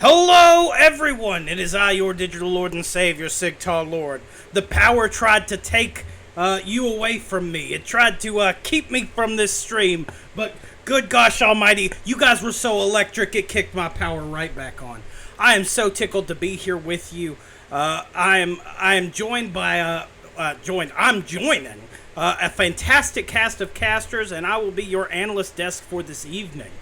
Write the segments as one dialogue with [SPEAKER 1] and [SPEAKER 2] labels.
[SPEAKER 1] Hello, everyone! It is I, your digital lord and savior, Sigtar Lord. The power tried to take you away from me. It tried to keep me from this stream, but good gosh almighty, you guys were so electric, it kicked my power right back on. I am so tickled to be here with you. I am joined by I'm joining a fantastic cast of casters, and I will be your analyst desk for this evening.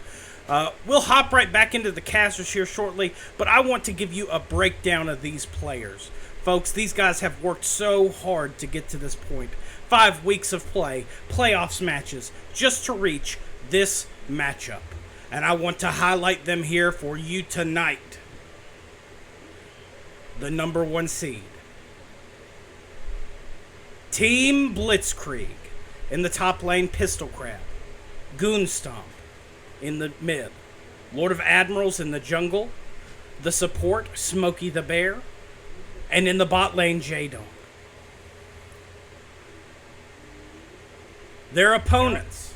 [SPEAKER 1] We'll hop right back into the casters here shortly, but I want to give you a breakdown of these players. Folks, these guys have worked so hard to get to this point. 5 weeks of play, playoffs matches, just to reach this matchup. And I want to highlight them here for you tonight. The number 1 seed, Team Blitzkrieg. In the top lane, Pistol Crab. Goonstomp in the mid. Lord of Admirals in the jungle. The support, Smokey the Bear. And in the bot lane, J-Dog. Their opponents,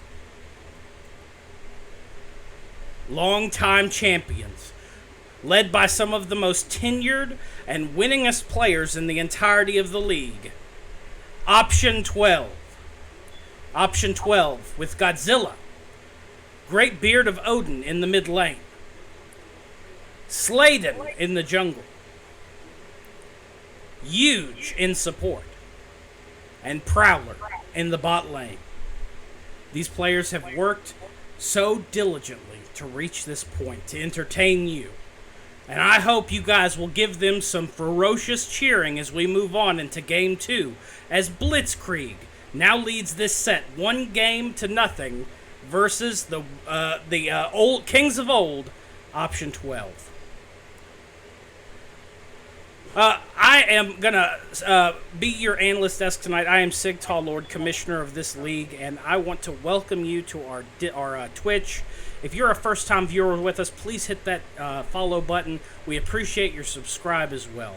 [SPEAKER 1] longtime champions, led by some of the most tenured and winningest players in the entirety of the league. Option 12. Option 12 with Godzilla. Great Beard of Odin in the mid lane. Sladen in the jungle. Huge in support. And Prowler in the bot lane. These players have worked so diligently to reach this point, to entertain you. And I hope you guys will give them some ferocious cheering as we move on into Game 2, as Blitzkrieg now leads this set 1-0 versus the old Kings of Old, Option 12. I am going to be your analyst desk tonight. I am Sigtal Lord, commissioner of this league, and I want to welcome you to our Twitch. If you're a first-time viewer with us, please hit that follow button. We appreciate your subscribe as well.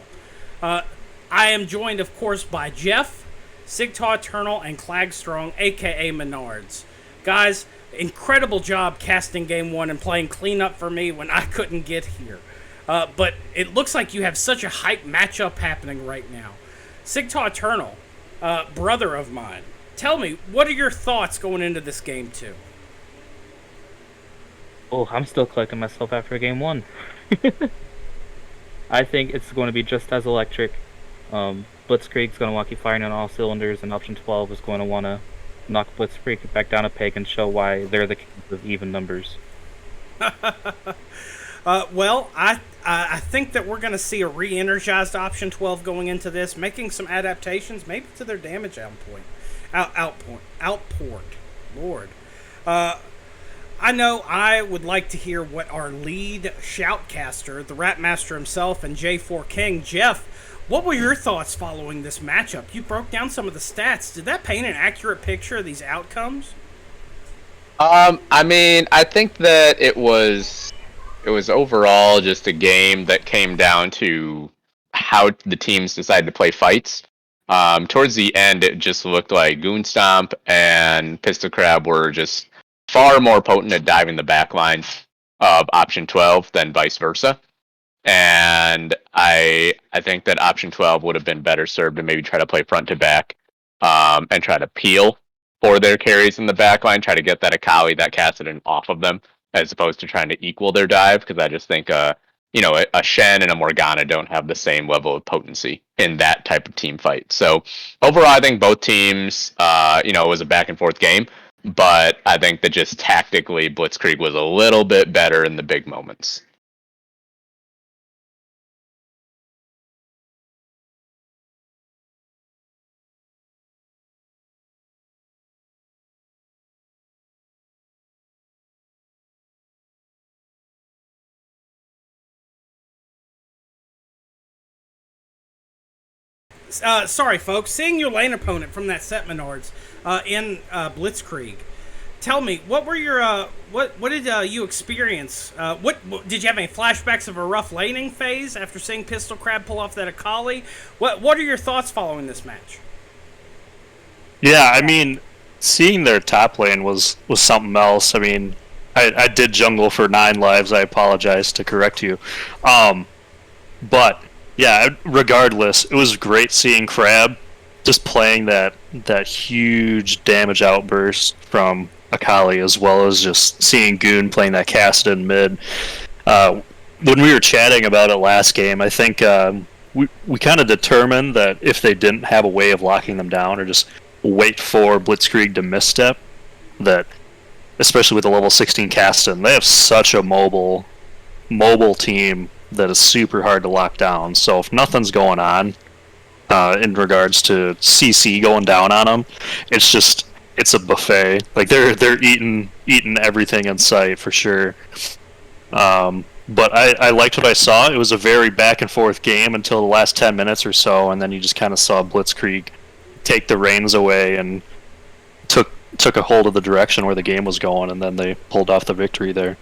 [SPEAKER 1] I am joined, of course, by Jeff, Sigtar Eternal, and Clagstrong, a.k.a. Menards. Guys, incredible job casting Game 1 and playing cleanup for me when I couldn't get here. But it looks like you have such a hype matchup happening right now. Sigtar Eternal, brother of mine, tell me, what are your thoughts going into this Game 2?
[SPEAKER 2] Oh, I'm still collecting myself after Game 1. I think it's going to be just as electric. Blitzkrieg's going to want to keep firing on all cylinders, and Option 12 is going to want to knock Blitzkrieg back down a peg and show why they're the kings of even numbers.
[SPEAKER 1] Well, I think that we're going to see a re-energized Option 12 going into this, making some adaptations, maybe to their damage outport. Lord. I know I would like to hear what our lead shoutcaster, the Ratmaster himself, and J4 King, Jeff, what were your thoughts following this matchup? You broke down some of the stats. Did that paint an accurate picture of these outcomes?
[SPEAKER 3] I think that it was overall just a game that came down to how the teams decided to play fights. Towards the end, it just looked like Goonstomp and Pistol Crab were just far more potent at diving the back line of Option 12 than vice versa. And I think that Option 12 would have been better served to maybe try to play front to back and try to peel for their carries in the back line, try to get that Akali, that Kassadin off of them, as opposed to trying to equal their dive, because I just think a Shen and a Morgana don't have the same level of potency in that type of team fight. So overall, I think both teams, it was a back and forth game, but I think that just tactically, Blitzkrieg was a little bit better in the big moments.
[SPEAKER 1] Sorry, folks. Seeing your lane opponent from that set, Menards, in Blitzkrieg, tell me, what were your what did you experience? What did you have any flashbacks of a rough laning phase after seeing Pistol Crab pull off that Akali? What are your thoughts following this match?
[SPEAKER 4] Yeah, seeing their top lane was something else. I did jungle for 9 lives. I apologize to correct you. But yeah, regardless, it was great seeing Crab just playing that huge damage outburst from Akali, as well as just seeing Goon playing that Kassadin mid. When we were chatting about it last game, I think we kind of determined that if they didn't have a way of locking them down or just wait for Blitzkrieg to misstep, that especially with the level 16 Kassadin, they have such a mobile team that is super hard to lock down. So if nothing's going on in regards to CC going down on them, it's a buffet. Like they're eating everything in sight for sure. But I liked what I saw. It was a very back and forth game until the last 10 minutes or so, and then you just kind of saw Blitzkrieg take the reins away and took a hold of the direction where the game was going, and then they pulled off the victory there.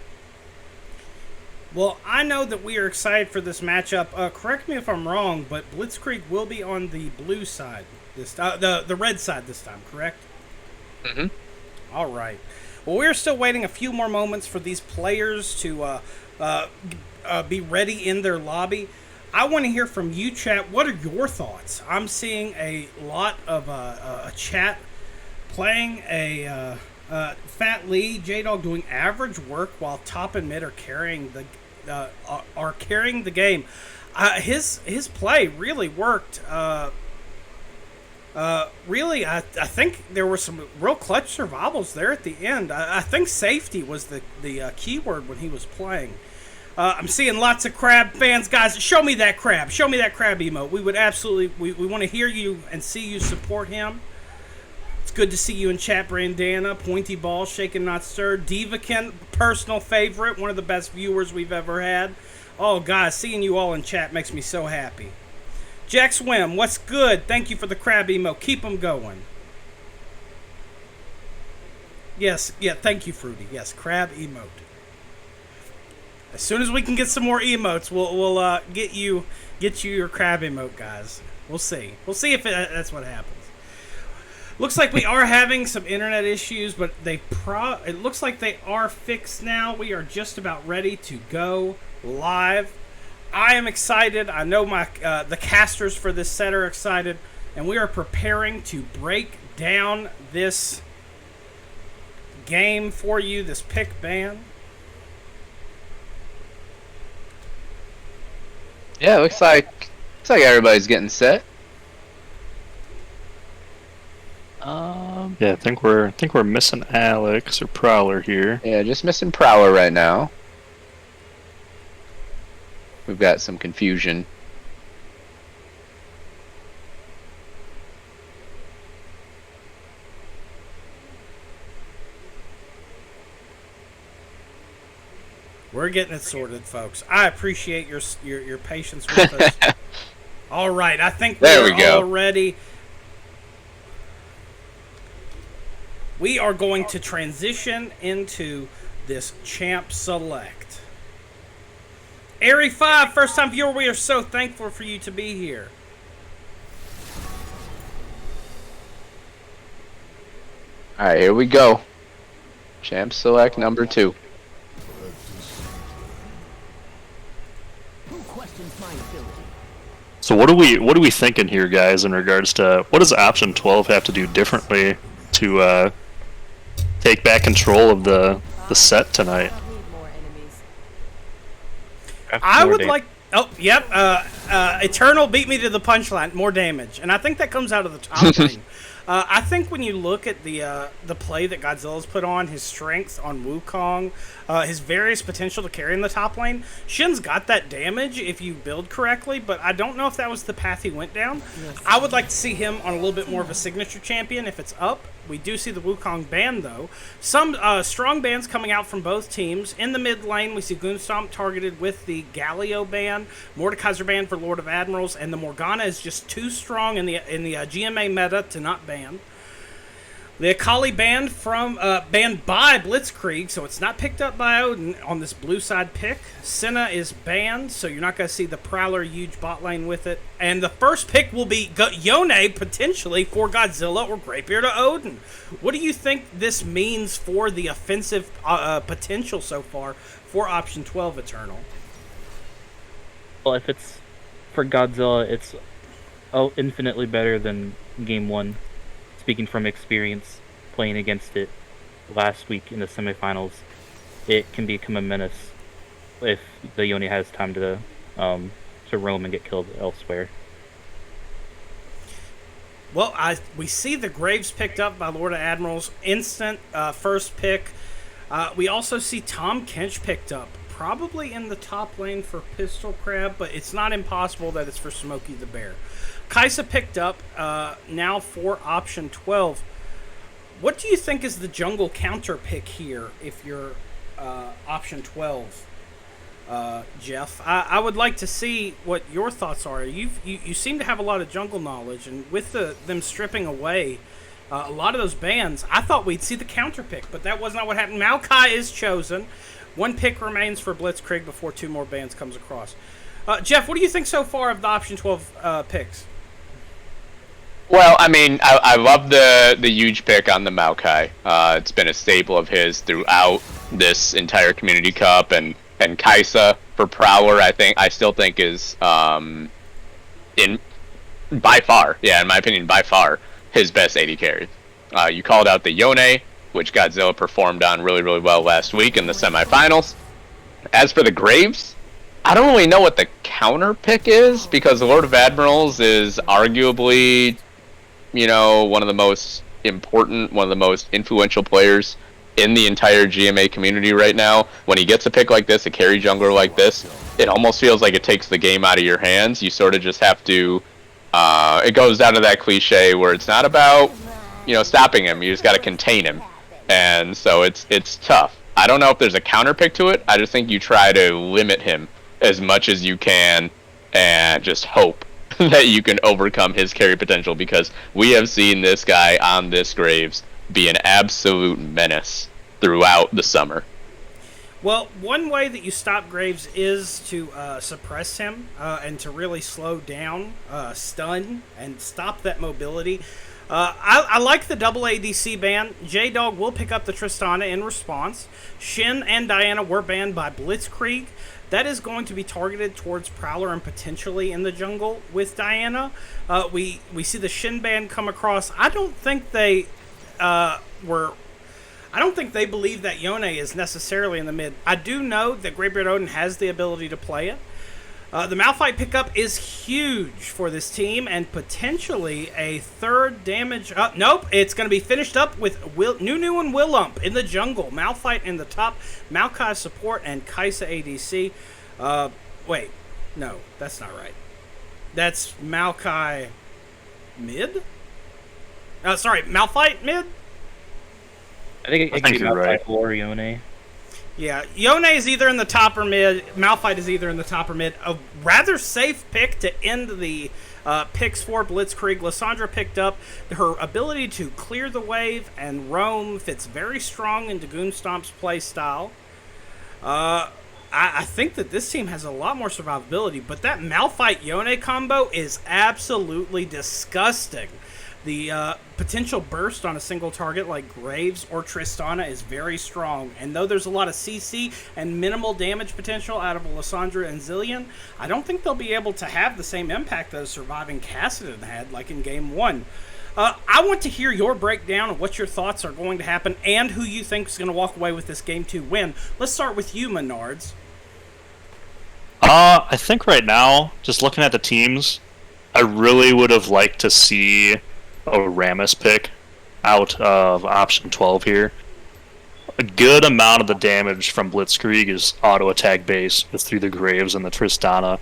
[SPEAKER 1] Well, I know that we are excited for this matchup. Correct me if I'm wrong, but Blitzkrieg will be on the blue side this the red side this time, correct?
[SPEAKER 3] Mm-hmm.
[SPEAKER 1] All right. Well, we're still waiting a few more moments for these players to be ready in their lobby. I want to hear from you, chat. What are your thoughts? I'm seeing a lot of a chat playing a Fat Lee, J-Dog doing average work while top and mid are carrying the game. His play really worked. Really, I think there were some real clutch survivals there at the end. I think safety was the key word when he was playing. I'm seeing lots of Crab fans. Guys, show me that Crab. Show me that Crab emote. We would absolutely, we want to hear you and see you support him. It's good to see you in chat, Brandana. Pointy Ball, Shaken Not Stirred. Divakin, personal favorite. One of the best viewers we've ever had. Oh, guys, seeing you all in chat makes me so happy. Jack Swim, what's good? Thank you for the Crab emote. Keep them going. Yes, yeah, thank you, Fruity. Yes, Crab emote. As soon as we can get some more emotes, we'll get you your Crab emote, guys. We'll see. We'll see if that's what happens. Looks like we are having some internet issues, but it looks like they are fixed now. We are just about ready to go live. I am excited. I know the casters for this set are excited, and we are preparing to break down this game for you, this pick ban.
[SPEAKER 3] Yeah, looks like everybody's getting set.
[SPEAKER 4] Yeah, I think we're missing Alex or Prowler here.
[SPEAKER 3] Yeah, just missing Prowler right now. We've got some confusion.
[SPEAKER 1] We're getting it sorted, folks. I appreciate your patience with us. All right, I think we're all ready. We are going to transition into this champ select. Airy 5, first time viewer, we are so thankful for you to be here.
[SPEAKER 3] Alright, here we go. Champ select number 2.
[SPEAKER 4] So what are we thinking here, guys, in regards to what does option 12 have to do differently to take back control of the set tonight?
[SPEAKER 1] I would like. Oh, yep. Eternal beat me to the punchline. More damage, and I think that comes out of the top lane. I think when you look at the play that Godzilla's put on, his strength on Wukong, his various potential to carry in the top lane, Shin's got that damage if you build correctly, but I don't know if that was the path he went down. Yes. I would like to see him on a little bit more of a signature champion if it's up. We do see the Wukong ban, though. Some strong bans coming out from both teams. In the mid lane, we see Goonstomp targeted with the Galio ban, Mordekaiser ban for Lord of Admirals, and the Morgana is just too strong in the GMA meta to not ban. The Akali banned banned by Blitzkrieg, so it's not picked up by Odin on this blue side pick. Senna is banned, so you're not going to see the Prowler huge bot lane with it. And the first pick will be Yone, potentially, for Godzilla or Greybeard to Odin. What do you think this means for the offensive potential so far for option 12 Eternal?
[SPEAKER 2] Well, if it's for Godzilla, it's infinitely better than Game 1. Speaking from experience, playing against it last week in the semifinals, it can become a menace if the Yone has time to roam and get killed elsewhere.
[SPEAKER 1] Well, we see the Graves picked up by Lord of Admirals, instant first pick. We also see Tom Kench picked up, probably in the top lane for Pistol Crab, but it's not impossible that it's for Smokey the Bear. Kaisa picked up now for option 12. What do you think is the jungle counter pick here if you're option 12, Jeff? I would like to see what your thoughts are. You seem to have a lot of jungle knowledge, and with them stripping away a lot of those bans, I thought we'd see the counter pick, but that was not what happened. Maokai is chosen. One pick remains for Blitzkrieg before 2 more bans comes across. Jeff, what do you think so far of the option 12 picks?
[SPEAKER 3] Well, I mean, I love the huge pick on the Maokai. It's been a staple of his throughout this entire Community Cup, and Kaisa for Prowler, I still think is by far, in my opinion, by far his best AD carry. You called out the Yone, which Godzilla performed on really, really well last week in the semifinals. As for the Graves, I don't really know what the counter pick is, because the Lord of Admirals is arguably, one of the most important, one of the most influential players in the entire GMA community right now. When he gets a pick like this, a carry jungler like this, it almost feels like it takes the game out of your hands. You sort of just have to, it goes down to that cliche where it's not about, stopping him. You just got to contain him. And so it's tough. I don't know if there's a counter pick to it. I just think you try to limit him as much as you can and just hope that you can overcome his carry potential, because we have seen this guy on this Graves be an absolute menace throughout the summer.
[SPEAKER 1] Well, one way that you stop Graves is to suppress him and to really slow down, stun, and stop that mobility. I like the double ADC ban. J-Dog will pick up the Tristana in response. Shin and Diana were banned by Blitzkrieg. That is going to be targeted towards Prowler and potentially in the jungle with Diana. We see the Shin ban come across. I don't think they believe that Yone is necessarily in the mid. I do know that Greybeard Odin has the ability to play it. The Malphite pickup is huge for this team, and potentially a third damage. Nope, it's going to be finished up with Nunu and Willump in the jungle. Malphite in the top, Maokai support, and Kaisa ADC. Wait, no, that's not right. That's Maokai mid? Sorry, Malphite mid?
[SPEAKER 2] I think it could be Malphite or Yone.
[SPEAKER 1] Yeah, Yone is either in the top or mid. Malphite is either in the top or mid. A rather safe pick to end the picks for Blitzkrieg. Lysandra picked up. Her ability to clear the wave and roam fits very strong into Goonstomp's play style. I think that this team has a lot more survivability, but that Malphite-Yone combo is absolutely disgusting. The potential burst on a single target like Graves or Tristana is very strong, and though there's a lot of CC and minimal damage potential out of Lysandra and Zillion, I don't think they'll be able to have the same impact that surviving Kassadin had like in Game 1. I want to hear your breakdown of what your thoughts are going to happen and who you think is going to walk away with this Game 2 win. Let's start with you, Menards.
[SPEAKER 4] I think right now, just looking at the teams, I really would have liked to see a Rammus pick out of option 12 here. A good amount of the damage from Blitzkrieg is auto attack based through the Graves and the Tristana.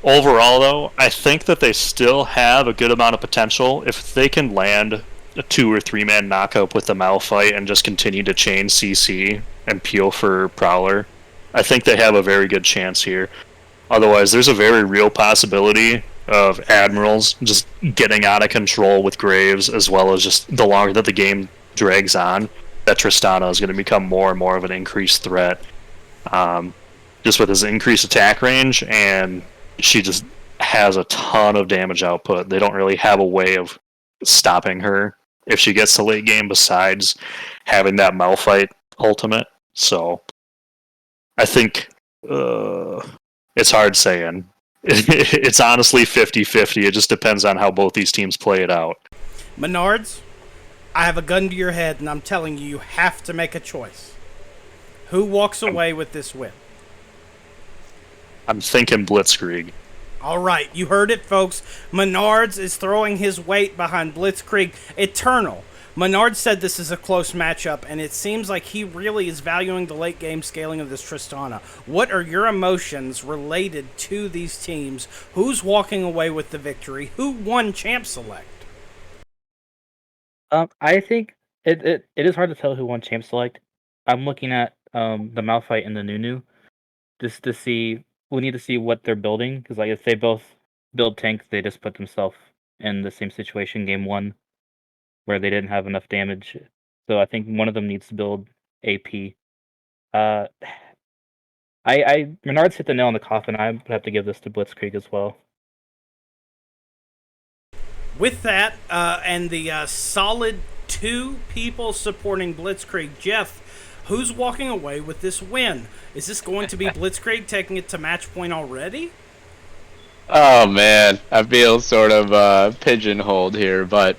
[SPEAKER 4] Overall, though, I think that they still have a good amount of potential if they can land a 2 or 3 man knockup with the Malphite and just continue to chain CC and peel for Prowler. I think they have a very good chance here. Otherwise, there's a very real possibility of admirals just getting out of control with Graves, as well as just the longer that the game drags on, that Tristana is going to become more and more of an increased threat. Just with his increased attack range, and she just has a ton of damage output. They don't really have a way of stopping her if she gets to late game besides having that Malphite ultimate. So I think it's hard saying. It's honestly 50-50. It just depends on how both these teams play it out.
[SPEAKER 1] Menards, I have a gun to your head, and I'm telling you, you have to make a choice. Who walks away with this win?
[SPEAKER 4] I'm thinking Blitzkrieg.
[SPEAKER 1] All right, you heard it, folks. Menards is throwing his weight behind Blitzkrieg Eternal. Menard said this is a close matchup, and it seems like he really is valuing the late game scaling of this Tristana. What are your emotions related to these teams? Who's walking away with the victory? Who won Champ Select?
[SPEAKER 2] I think it is hard to tell who won Champ Select. I'm looking at the Malphite and the Nunu just to see. We need to see what they're building, because like if they both build tanks, they just put themselves in the same situation game one, where they didn't have enough damage. So I think one of them needs to build AP. I Menard's hit the nail on the coffin. I would have to give this to Blitzkrieg as well.
[SPEAKER 1] With that, and the solid 2 people supporting Blitzkrieg, Jeff, who's walking away with this win? Is this going to be Blitzkrieg taking it to match point already?
[SPEAKER 3] Oh man, I feel sort of pigeonholed here, but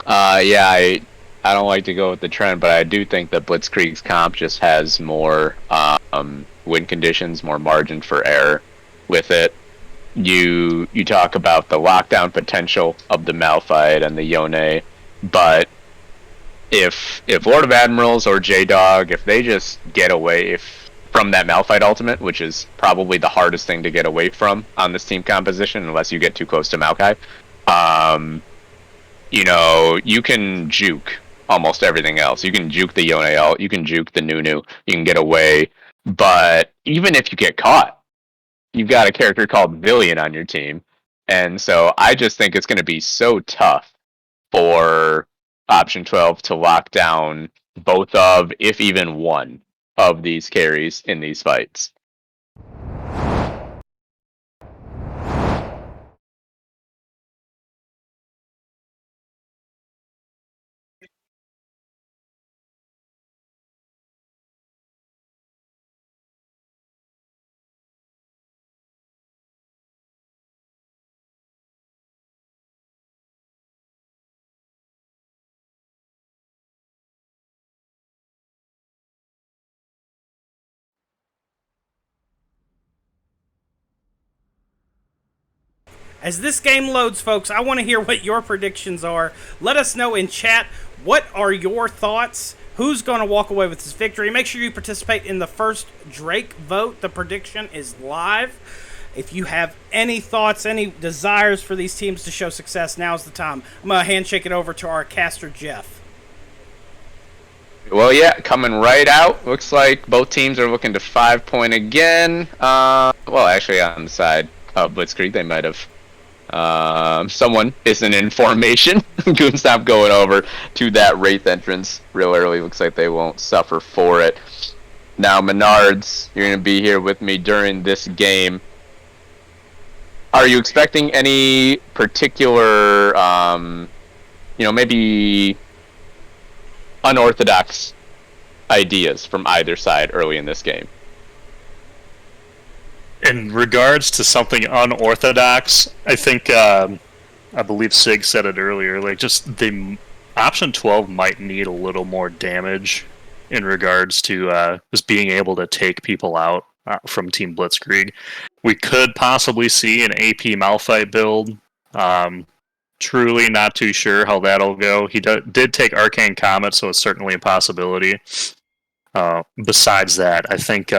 [SPEAKER 3] yeah, I don't like to go with the trend, but I do think that Blitzkrieg's comp just has more win conditions, more margin for error with it. You talk about the lockdown potential of the Malphite and the Yone, but if Lord of Admirals or J-Dog, if they just get away from that Malphite ultimate, which is probably the hardest thing to get away from on this team composition, unless you get too close to Maokai, you can juke almost everything else. You can juke the Yone ult, you can juke the Nunu, you can get away, but even if you get caught, you've got a character called Villian on your team, and so I just think it's going to be so tough for Option 12 to lock down both of, if even one, of these carries in these fights.
[SPEAKER 1] As this game loads, folks, I want to hear what your predictions are. Let us know in chat. What are your thoughts? Who's going to walk away with this victory? Make sure you participate in the first Drake vote. The prediction is live. If you have any thoughts, any desires for these teams to show success, now's the time. I'm going to handshake it over to our caster, Jeff.
[SPEAKER 3] Well, yeah, coming right out. Looks like both teams are looking to 5-point again. Well, actually, on the side of Blitzkrieg, they might have. Someone isn't in formation. Couldn't stop going over to that Wraith entrance real early. Looks like they won't suffer for it. Now, Menards, you're going to be here with me during this game. Are you expecting any particular, maybe unorthodox ideas from either side early in this game?
[SPEAKER 4] In regards to something unorthodox, I think I believe Sig said it earlier. Like, just the option 12 might need a little more damage in regards to just being able to take people out from Team Blitzkrieg. We could possibly see an AP Malphite build. Truly not too sure how that'll go. He did take Arcane Comet, so it's certainly a possibility. Besides that, I think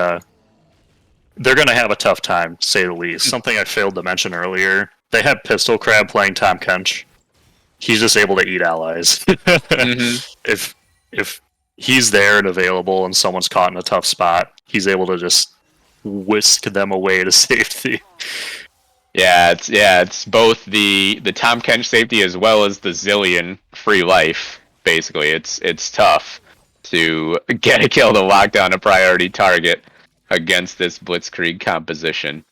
[SPEAKER 4] they're going to have a tough time, to say the least. Something I failed to mention earlier, they have Pistol Crab playing Tom Kench. He's just able to eat allies.
[SPEAKER 3] Mm-hmm.
[SPEAKER 4] If he's there and available and someone's caught in a tough spot, he's able to just whisk them away to safety.
[SPEAKER 3] It's both the Tom Kench safety as well as the Zillion free life. Basically, it's tough to get a kill to lock down a priority target against this Blitzkrieg composition.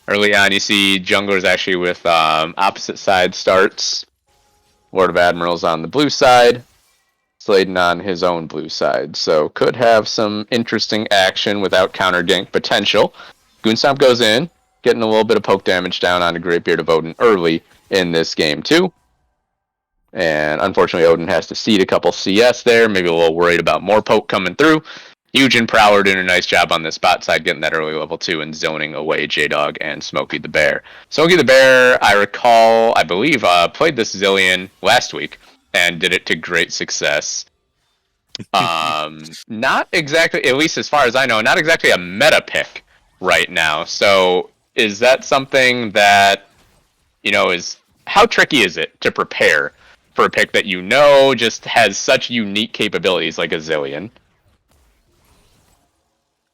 [SPEAKER 3] Early on, you see junglers actually with opposite side starts. Lord of Admirals on the blue side, Sladen on his own blue side. So could have some interesting action without counter gank potential. Goonstomp goes in, getting a little bit of poke damage down onto Greatbeard of Odin early in this game too. And unfortunately, Odin has to cede a couple CS there, maybe a little worried about more poke coming through. Huge and Prowler doing a nice job on the spot side, getting that early level 2 and zoning away J-Dog and Smokey the Bear. Smokey the Bear, I believe, played this Zillion last week and did it to great success. Not exactly, at least as far as I know, not exactly a meta pick right now. So is that something that, how tricky is it to prepare for a pick that just has such unique capabilities like a Zillion?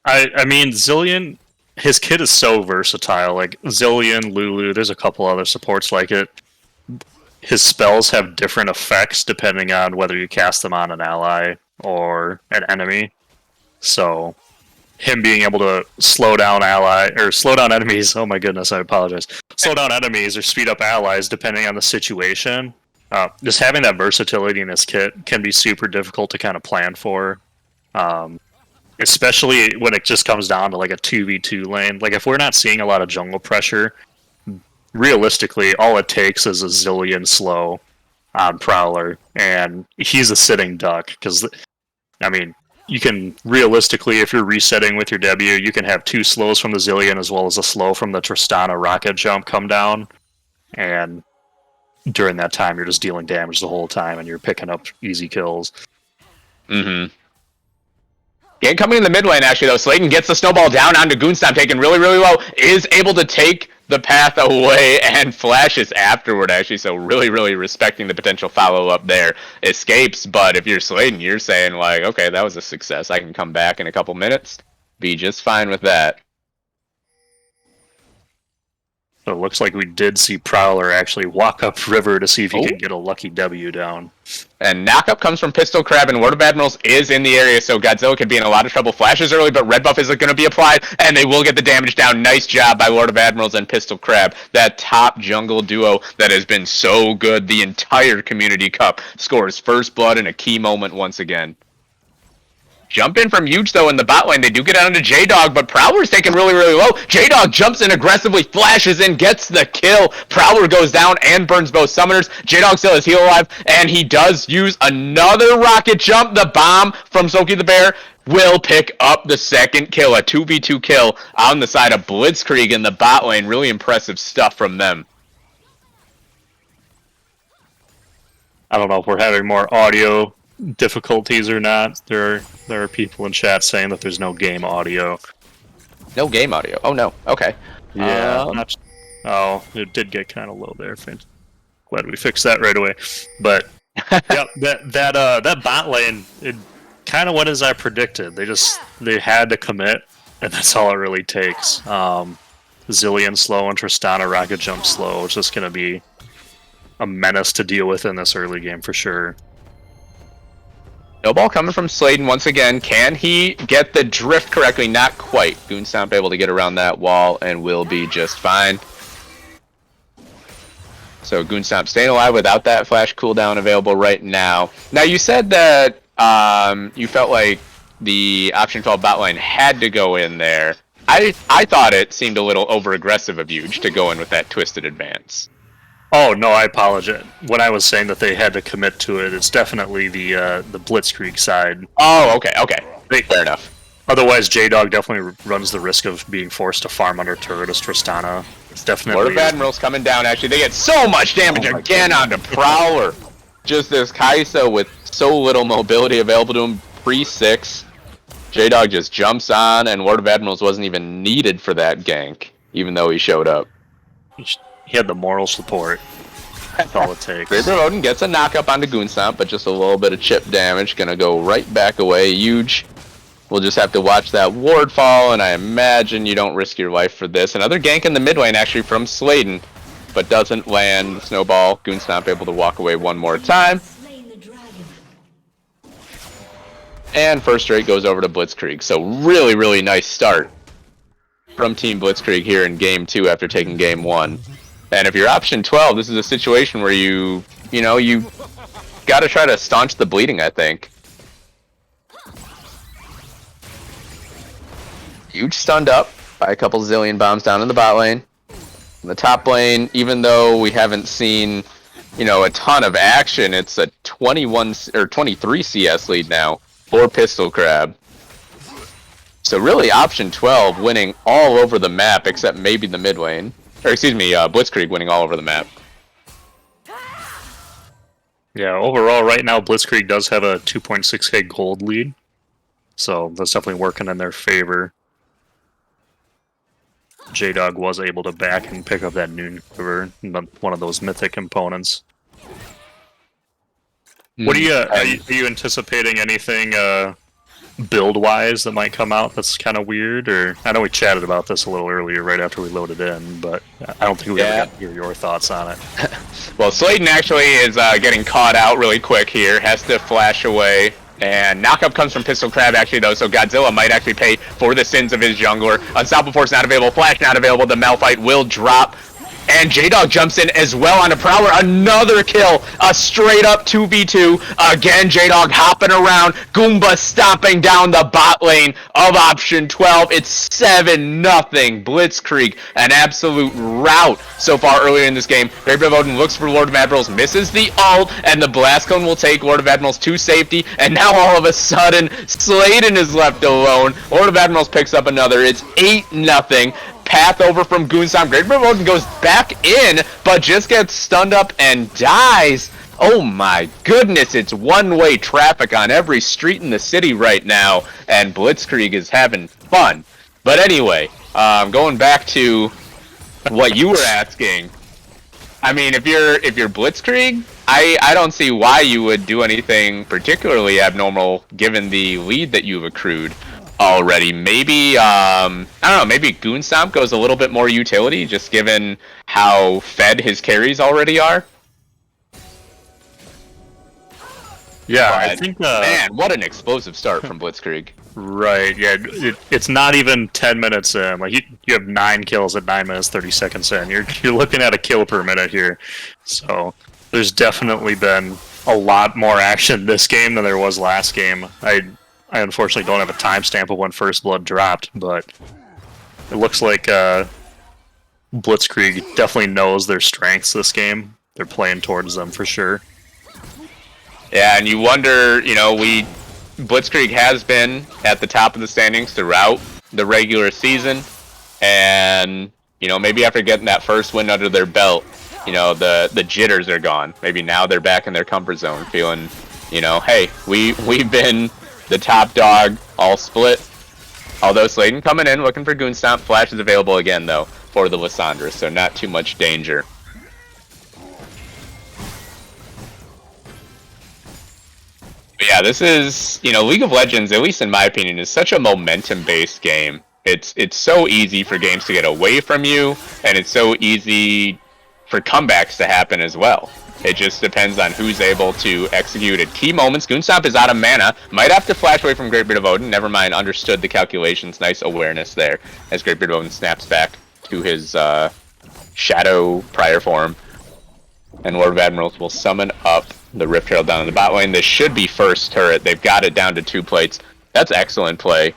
[SPEAKER 4] I mean, Zillion, his kit is so versatile. Like Zillion, Lulu, there's a couple other supports like it. His spells have different effects depending on whether you cast them on an ally or an enemy. So him being able to slow down enemies, oh my goodness, I apologize. Slow down enemies or speed up allies depending on the situation. Just having that versatility in his kit can be super difficult to kind of plan for. Especially when it just comes down to like a 2v2 lane. Like if we're not seeing a lot of jungle pressure, realistically, all it takes is a Zillion slow on Prowler, and he's a sitting duck. Because, I mean, you can realistically, if you're resetting with your W, you can have 2 slows from the Zillion as well as a slow from the Tristana rocket jump come down, and during that time, you're just dealing damage the whole time, and you're picking up easy kills.
[SPEAKER 3] Mm-hmm. Gang coming in the mid lane, actually, though. Sladen gets the snowball down onto Goonstomp, taken really, really low, is able to take the path away and flashes afterward, actually, so really, really respecting the potential follow-up there. Escapes, but if you're Sladen, you're saying, like, okay, that was a success. I can come back in a couple minutes, be just fine with that.
[SPEAKER 4] So it looks like we did see Prowler actually walk up river to see if he can get a lucky W down.
[SPEAKER 3] And knockup comes from Pistol Crab, and Lord of Admirals is in the area, so Godzilla could be in a lot of trouble. Flashes early, but red buff is going to be applied, and they will get the damage down. Nice job by Lord of Admirals and Pistol Crab. That top jungle duo that has been so good the entire Community Cup scores first blood in a key moment once again. Jump in from Huge, though, in the bot lane. They do get out into J-Dog, but Prowler's taken really, really low. J-Dog jumps in aggressively, flashes in, gets the kill. Prowler goes down and burns both summoners. J-Dog still has heal alive, and he does use another rocket jump. The bomb from Smokey the Bear will pick up the second kill, a 2v2 kill on the side of Blitzkrieg in the bot lane. Really impressive stuff from them.
[SPEAKER 4] I don't know if we're having more audio difficulties or not. There are people in chat saying that there's no game audio.
[SPEAKER 3] No game audio. Oh no. Okay.
[SPEAKER 4] Yeah. Oh, it did get kind of low there. Glad we fixed that right away. But yeah, that bot lane, it kind of went as I predicted. They had to commit, and that's all it really takes. Zillion slow and Tristana rocket jump slow. It's just gonna be a menace to deal with in this early game for sure.
[SPEAKER 3] No ball coming from Sladen once again. Can he get the drift correctly? Not quite. Goonstomp able to get around that wall and will be just fine. So Goonstomp staying alive without that flash cooldown available right now. Now you said that you felt like the option 12 bot lane had to go in there. I thought it seemed a little over aggressive of Huge to go in with that twisted advance.
[SPEAKER 4] Oh no, I apologize. When I was saying that they had to commit to it, it's definitely the Blitzkrieg side.
[SPEAKER 3] Oh, okay. Fair enough.
[SPEAKER 4] Otherwise, J-Dog definitely runs the risk of being forced to farm under turret as Tristana. It's definitely...
[SPEAKER 3] Lord of Admirals coming down, actually. They get so much damage again onto Prowler. Just this Kai'Sa with so little mobility available to him pre-6. J-Dog just jumps on, and Lord of Admirals wasn't even needed for that gank, even though he showed up.
[SPEAKER 4] He had the moral support. That's all it takes.
[SPEAKER 3] Greatbeard Odin gets a knock up onto Goonstomp, but just a little bit of chip damage. Gonna go right back away. Huge We'll just have to watch that ward fall, and I imagine you don't risk your life for this. Another gank in the mid lane, actually, from Sladen, but doesn't land the snowball. Goonstomp able to walk away one more time. And first straight goes over to Blitzkrieg. So really, really nice start from Team Blitzkrieg here in Game 2 after taking Game 1. And if you're option 12, this is a situation where you got to try to staunch the bleeding, I think. Huge stunned up by a couple zillion bombs down in the bot lane. In the top lane, even though we haven't seen, a ton of action, it's a 21 or 23 CS lead now for Pistol Crab. So really option 12 winning all over the map except maybe the mid lane. Or excuse me, Blitzkrieg winning all over the map.
[SPEAKER 4] Yeah, overall right now Blitzkrieg does have a 2.6k gold lead. So that's definitely working in their favor. J-Dog was able to back and pick up that Noon Quiver, one of those mythic components. What are you anticipating anything build-wise that might come out that's kind of weird? Or I know we chatted about this a little earlier right after we loaded in, but I don't think we ever got to hear your thoughts on it.
[SPEAKER 3] Well, Sladen actually is getting caught out really quick here, has to flash away. And knockup comes from Pistol Crab actually though, so Godzilla might actually pay for the sins of his jungler. Unstoppable Force not available, Flash not available, the Malphite will drop. And J-Dog jumps in as well on a Prowler. Another kill. A straight up 2v2. Again, J-Dog hopping around. Goomba stomping down the bot lane of option 12. It's 7-0. Blitzkrieg, an absolute rout so far earlier in this game. Great Brave Odin looks for Lord of Admirals, misses the ult, and the Blast Cone will take Lord of Admirals to safety. And now all of a sudden, Sladen is left alone. Lord of Admirals picks up another. It's 8-0. Path over from Goonstomp. Great Brave Odin goes back in, but just gets stunned up and dies. Oh my goodness, it's one-way traffic on every street in the city right now, and Blitzkrieg is having fun. But anyway, going back to what you were asking, I mean, if you're Blitzkrieg, I don't see why you would do anything particularly abnormal given the lead that you've accrued already. Maybe, I don't know, maybe Goonstomp goes a little bit more utility, just given how fed his carries already are.
[SPEAKER 4] Yeah,
[SPEAKER 3] But,
[SPEAKER 4] I think...
[SPEAKER 3] man, what an explosive start from Blitzkrieg.
[SPEAKER 4] Right, yeah, it's not even 10 minutes in. Like, you have 9 kills at 9 minutes, 30 seconds in. You're looking at a kill per minute here. So, there's definitely been a lot more action this game than there was last game. I unfortunately don't have a timestamp of when First Blood dropped, but it looks like Blitzkrieg definitely knows their strengths this game. They're playing towards them for sure.
[SPEAKER 3] Yeah, and you wonder, Blitzkrieg has been at the top of the standings throughout the regular season, and, maybe after getting that first win under their belt, the jitters are gone. Maybe now they're back in their comfort zone, feeling, hey, we've been the top dog, all split. Although Sladen coming in, looking for Goonstomp. Flash is available again, though, for the Lissandra, so not too much danger. But yeah, this is, League of Legends, at least in my opinion, is such a momentum-based game. It's so easy for games to get away from you, and it's so easy for comebacks to happen as well. It just depends on who's able to execute at key moments. Goonstomp is out of mana. Might have to flash away from Great Beard of Odin. Never mind, understood the calculations. Nice awareness there as Great Beard of Odin snaps back to his Shadow prior form. And Lord of Admirals will summon up the Rift Herald down in the bot lane. This should be first turret. They've got it down to 2 plates. That's excellent play.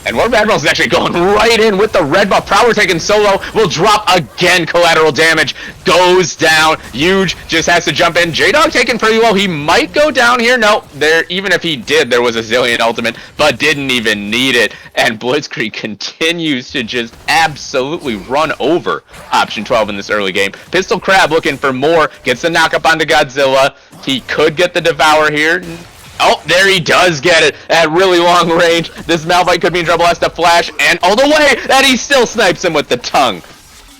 [SPEAKER 3] And Lord of Admirals is actually going right in with the red buff. Prowler taking solo. Will drop again. Collateral damage goes down. Huge just has to jump in. J-Dog taking pretty well. He might go down here. No, even if he did, there was a zillion ultimate, but didn't even need it. And Blitzkrieg continues to just absolutely run over option 12 in this early game. Pistol Crab looking for more. Gets the knock up onto Godzilla. He could get the Devour here. Oh, there he does get it at really long range. This Malphite could be in trouble, has to flash, and all the way, and he still snipes him with the tongue.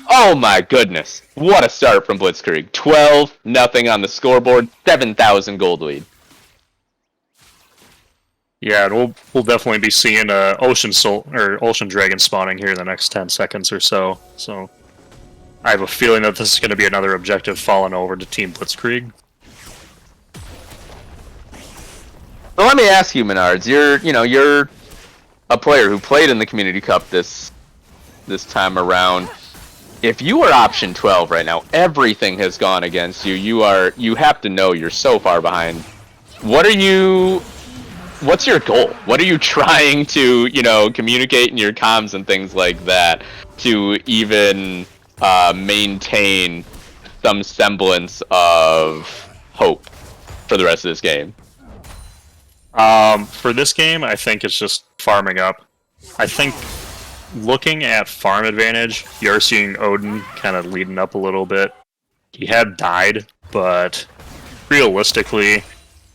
[SPEAKER 3] Oh my goodness. What a start from Blitzkrieg. 12-0 on the scoreboard, 7,000 gold lead.
[SPEAKER 4] Yeah, and we'll definitely be seeing Ocean Dragon spawning here in the next 10 seconds or so. So I have a feeling that this is going to be another objective falling over to Team Blitzkrieg.
[SPEAKER 3] So let me ask you, Menards. You're a player who played in the Community Cup this time around. If you are option 12 right now, everything has gone against you. You have to know you're so far behind. What's your goal? What are you trying to, communicate in your comms and things like that to even maintain some semblance of hope for the rest of this game?
[SPEAKER 4] For this game, I think it's just farming up. I think looking at farm advantage, you're seeing Odin kind of leading up a little bit. He had died, but realistically,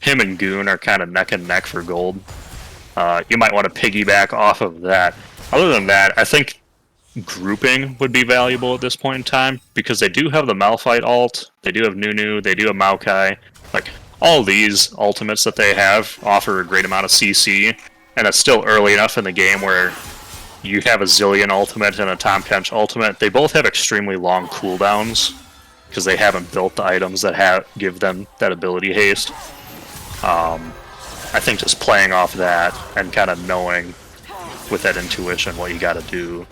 [SPEAKER 4] him and Goon are kind of neck and neck for gold. You might want to piggyback off of that. Other than that, I think grouping would be valuable at this point in time, because they do have the Malphite ult, they do have Nunu, they do have Maokai. Like, all these ultimates that they have offer a great amount of CC, and it's still early enough in the game where you have a Zillion ultimate and a Tahm Kench ultimate. They both have extremely long cooldowns, because they haven't built the items that give them that ability haste. I think just playing off that and kind of knowing with that intuition what you got to do.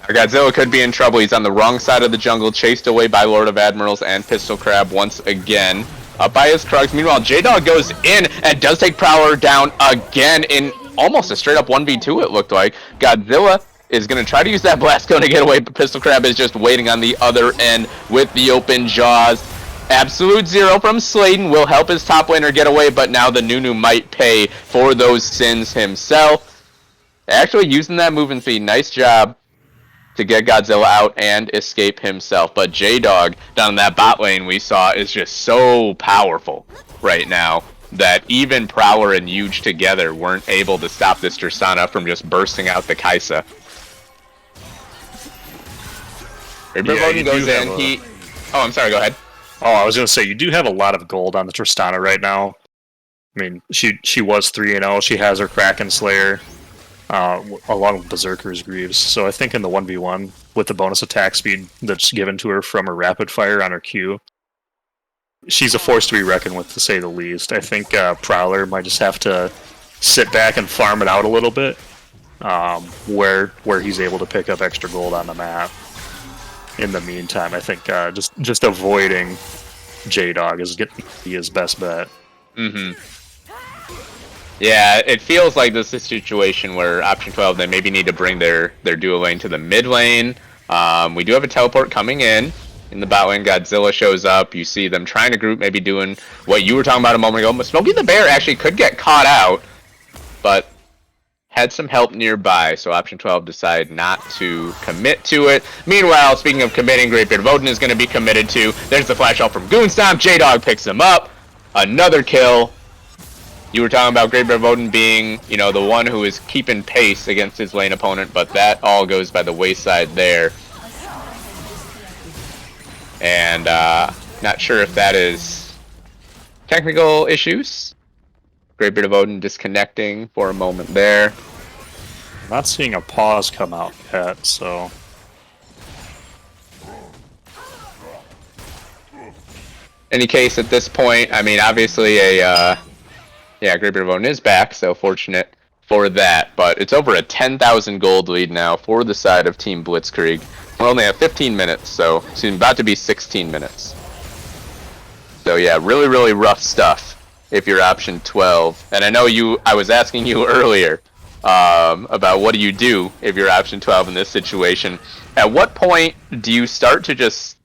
[SPEAKER 3] Our Godzilla could be in trouble. He's on the wrong side of the jungle, chased away by Lord of Admirals and Pistol Crab once again. Up by his Krugs. Meanwhile, J-Dog goes in and does take Prowler down again in almost a straight-up 1v2, it looked like. Godzilla is going to try to use that Blast Cone to get away, but Pistol Crab is just waiting on the other end with the open jaws. Absolute Zero from Sladen will help his top laner get away, but now the Nunu might pay for those sins himself. Actually using that movement speed, nice job to get Godzilla out and escape himself. But J-Dog down in that bot lane we saw is just so powerful right now that even Prowler and Huge together weren't able to stop this Tristana from just bursting out the Kaisa.
[SPEAKER 4] Yeah,
[SPEAKER 3] goes in. Oh, I'm sorry, go ahead.
[SPEAKER 4] Oh, I was going to say, you do have a lot of gold on the Tristana right now. I mean, she was 3-0. She has her Kraken Slayer, along with Berserker's Greaves. So I think in the 1v1, with the bonus attack speed that's given to her from her Rapid Fire on her Q, she's a force to be reckoned with, to say the least. I think Prowler might just have to sit back and farm it out a little bit, where he's able to pick up extra gold on the map. In the meantime, I think just avoiding J-Dog is getting his best bet.
[SPEAKER 3] Mm-hmm. Yeah, it feels like this is a situation where option 12, they maybe need to bring their duo lane to the mid lane. We do have a teleport coming in the bot lane. Godzilla shows up. You see them trying to group, maybe doing what you were talking about a moment ago. Smokey the Bear actually could get caught out, but had some help nearby, so option 12 decided not to commit to it. Meanwhile, speaking of committing, Greatbeard of Odin is going to be committed to. There's the flash out from Goonstomp. J-Dog picks him up. Another kill. You were talking about Greatbeard of Odin being, the one who is keeping pace against his lane opponent, but that all goes by the wayside there. And not sure if that is technical issues. Greatbeard of Odin disconnecting for a moment there.
[SPEAKER 4] I'm not seeing a pause come out yet, so...
[SPEAKER 3] Any case, at this point, I mean, obviously Greatbeard of Odin is back, so fortunate for that. But it's over a 10,000 gold lead now for the side of Team Blitzkrieg. We're only at 15 minutes, so it's about to be 16 minutes. So yeah, really, really rough stuff if you're option 12. And I know I was asking you earlier about what do you do if you're option 12 in this situation. At what point do you start to just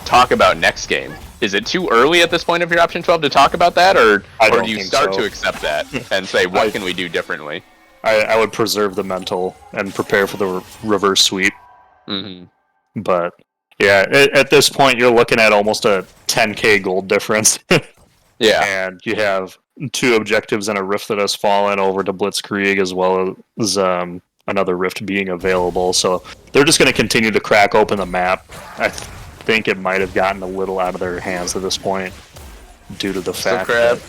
[SPEAKER 3] talk about next game? Is it too early at this point if you're option 12 to talk about that, or do you start to accept that and say, what can we do differently?
[SPEAKER 4] I would preserve the mental and prepare for the reverse sweep.
[SPEAKER 3] Mm-hmm.
[SPEAKER 4] But yeah, at this point you're looking at almost a 10k gold difference.
[SPEAKER 3] Yeah.
[SPEAKER 4] And you have 2 objectives and a rift that has fallen over to Blitzkrieg, as well as another rift being available. So they're just going to continue to crack open the map. I think it might have gotten a little out of their hands at this point, due to the fact that...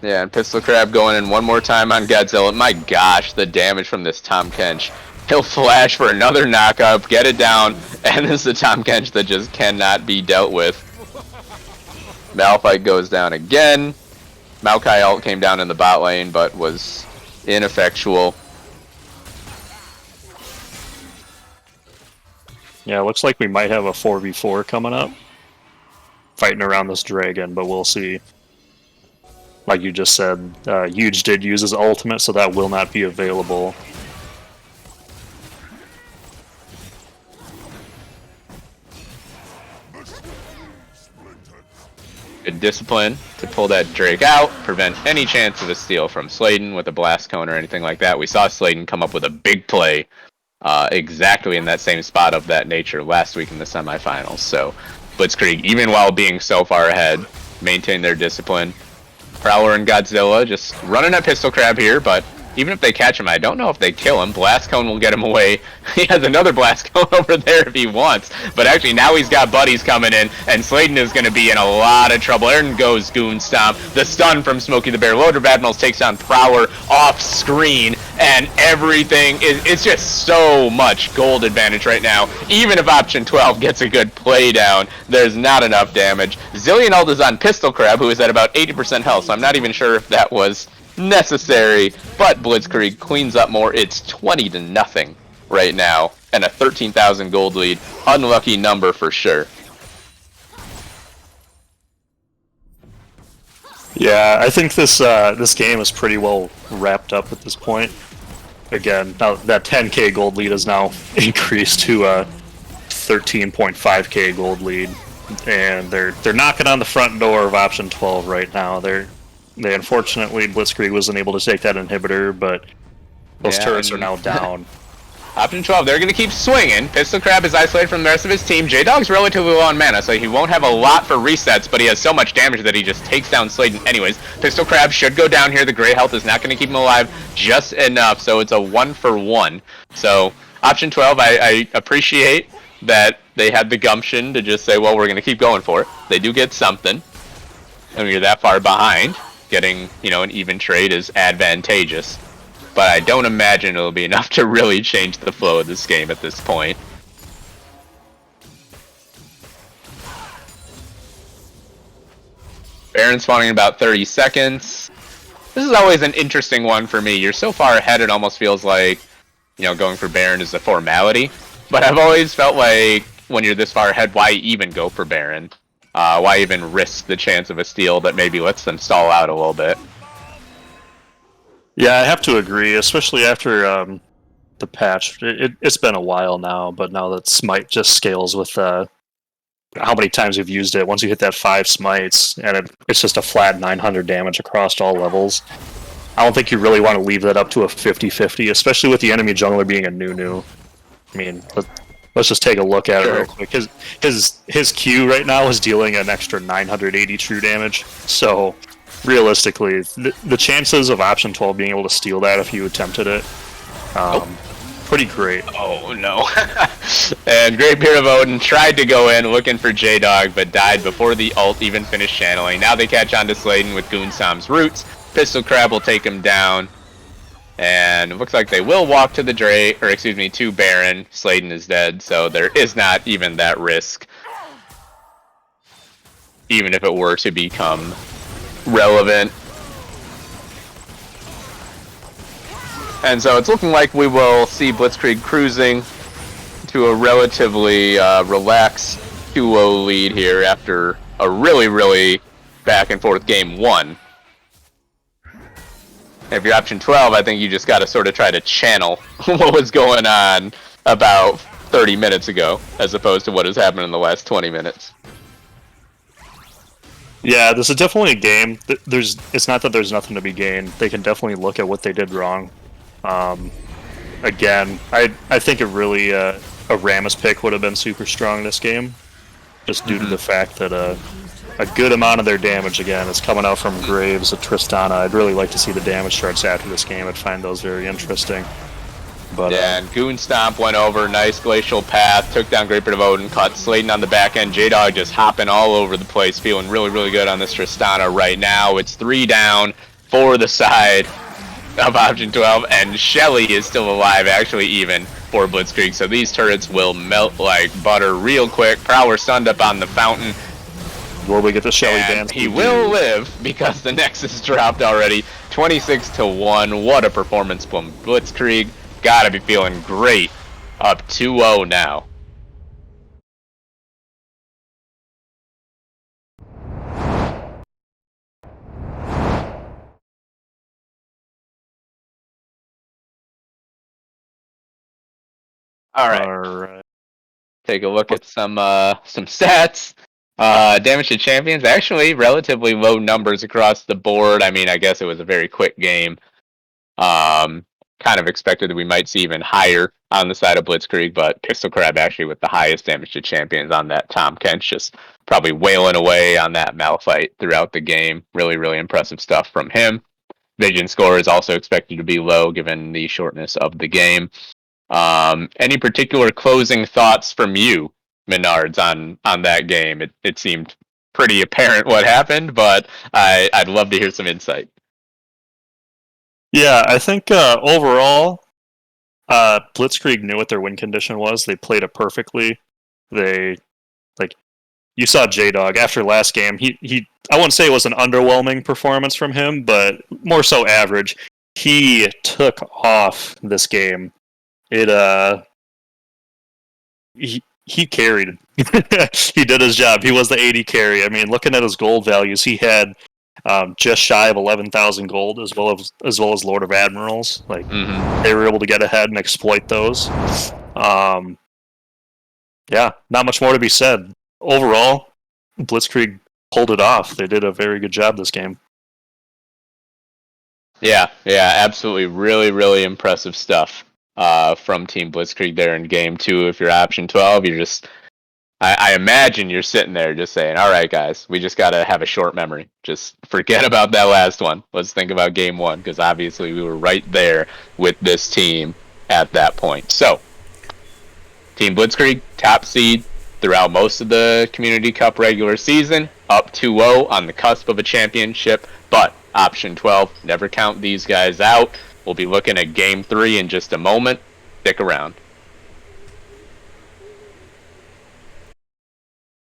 [SPEAKER 3] Yeah, and Pistol Crab going in one more time on Godzilla. My gosh, the damage from this Tom Kench. He'll flash for another knockup, get it down, and this is the Tom Kench that just cannot be dealt with. Malphite goes down again. Maokai ult came down in the bot lane, but was ineffectual.
[SPEAKER 4] Yeah, looks like we might have a 4v4 coming up. Fighting around this dragon, but we'll see. Like you just said, Huge did use his ultimate, so that will not be available.
[SPEAKER 3] Good discipline to pull that Drake out, prevent any chance of a steal from Sladen with a blast cone or anything like that. We saw Sladen come up with a big play exactly in that same spot of that nature last week in the semifinals. So Blitzkrieg, even while being so far ahead, maintain their discipline. Prowler and Godzilla just running at Pistol Crab here, but even if they catch him, I don't know if they kill him. Blast Cone will get him away. He has another Blast Cone over there if he wants. But actually, now he's got buddies coming in, and Sladen is going to be in a lot of trouble. There goes Goon Stomp. The stun from Smokey the Bear. Loader of Admirals takes down Prowler off screen, and everything is, it's just so much gold advantage right now. Even if Option 12 gets a good play down, there's not enough damage. Zillion ult is on Pistol Crab, who is at about 80% health, so I'm not even sure if that was necessary, but Blitzkrieg cleans up more. It's 20-0 right now, and a 13,000 gold lead. Unlucky number for sure.
[SPEAKER 4] Yeah, I think this game is pretty well wrapped up at this point. Again, now that 10k gold lead is now increased to a 13.5k gold lead, and they're knocking on the front door of Option 12 right now. They unfortunately, Blitzkrieg wasn't able to take that inhibitor, but those turrets are now down.
[SPEAKER 3] Option 12, they're going to keep swinging. Pistol Crab is isolated from the rest of his team. J-Dog's relatively low on mana, so he won't have a lot for resets, but he has so much damage that he just takes down Sladen anyways. Pistol Crab should go down here. The gray health is not going to keep him alive just enough, so it's a 1-for-1. So, Option 12, I appreciate that they had the gumption to just say, well, we're going to keep going for it. They do get something, and when you're that far behind, getting, an even trade is advantageous. But I don't imagine it'll be enough to really change the flow of this game at this point. Baron spawning in about 30 seconds. This is always an interesting one for me. You're so far ahead it almost feels like, going for Baron is a formality. But I've always felt like when you're this far ahead, why even go for Baron? Why even risk the chance of a steal that maybe lets them stall out a little bit?
[SPEAKER 4] Yeah, I have to agree, especially after the patch. It's been a while now, but now that Smite just scales with how many times you've used it. Once you hit that 5 smites, and it's just a flat 900 damage across all levels. I don't think you really want to leave that up to a 50-50, especially with the enemy jungler being a Nunu. I mean, let's just take a look at it real quick. His Q right now is dealing an extra 980 true damage. So, realistically, the chances of Option 12 being able to steal that if you attempted it, pretty great.
[SPEAKER 3] Oh, no. And Great Beard of Odin tried to go in looking for J-Dog, but died before the ult even finished channeling. Now they catch on to Sladen with Goonsom's roots. Pistol Crab will take him down. And it looks like they will walk to the to Baron. Sladen is dead, so there is not even that risk. Even if it were to become relevant. And so it's looking like we will see Blitzkrieg cruising to a relatively relaxed 2-0 lead here after a really, really back and forth game 1. If you're Option 12, I think you just got to sort of try to channel what was going on about 30 minutes ago, as opposed to what has happened in the last 20 minutes.
[SPEAKER 4] Yeah, this is definitely a game. It's not that there's nothing to be gained. They can definitely look at what they did wrong. Again, I think a Rammus pick would have been super strong this game, just due to the fact that a good amount of their damage, again, is coming out from Graves, a Tristana. I'd really like to see the damage charts after this game. I'd find those very interesting. But
[SPEAKER 3] Yeah, and Goon Stomp went over, nice glacial path, took down Great Bit of Odin, caught Sladen on the back end. J-Dog just hopping all over the place, feeling really, really good on this Tristana right now. It's 3 down for the side of Option 12, and Shelly is still alive, actually even, for Blitzkrieg. So these turrets will melt like butter real quick. Prowler stunned up on the fountain.
[SPEAKER 4] will we get the Shelly
[SPEAKER 3] And
[SPEAKER 4] dance?
[SPEAKER 3] he will live because the Nexus dropped already. 26-1. What a performance from Blitzkrieg. Gotta be feeling great. Up 2-0 now. All right.
[SPEAKER 4] All right.
[SPEAKER 3] Take a look at some stats. Damage to champions, actually relatively low numbers across the board. I mean, I guess it was a very quick game. Kind of expected that we might see even higher on the side of Blitzkrieg, but Pistol Crab actually with the highest damage to champions on that Tom Kent, just probably wailing away on that Malphite throughout the game. Really, really impressive stuff from him. Vision score is also expected to be low given the shortness of the game. Any particular closing thoughts from you, Menards, on that game? It seemed pretty apparent what happened, but I'd love to hear some insight.
[SPEAKER 4] Yeah, I think overall, Blitzkrieg knew what their win condition was. They played it perfectly. They, you saw J-Dog after last game. He I wouldn't say it was an underwhelming performance from him, but more so average. He took off this game. He carried. He did his job. He was the 80 carry. I mean, looking at his gold values, he had just shy of 11,000 gold, as well as Lord of Admirals. They were able to get ahead and exploit those. Yeah, not much more to be said. Overall, Blitzkrieg pulled it off. They did a very good job this game.
[SPEAKER 3] Yeah, absolutely. Really, really impressive stuff from Team Blitzkrieg there in Game 2. If you're Option 12, you're just... I imagine you're sitting there just saying, all right, guys, we just got to have a short memory. Just forget about that last one. Let's think about Game 1, because obviously we were right there with this team at that point. So, Team Blitzkrieg, top seed throughout most of the Community Cup regular season, up 2-0 on the cusp of a championship, but Option 12, never count these guys out. We'll be looking at Game 3 in just a moment. Stick around.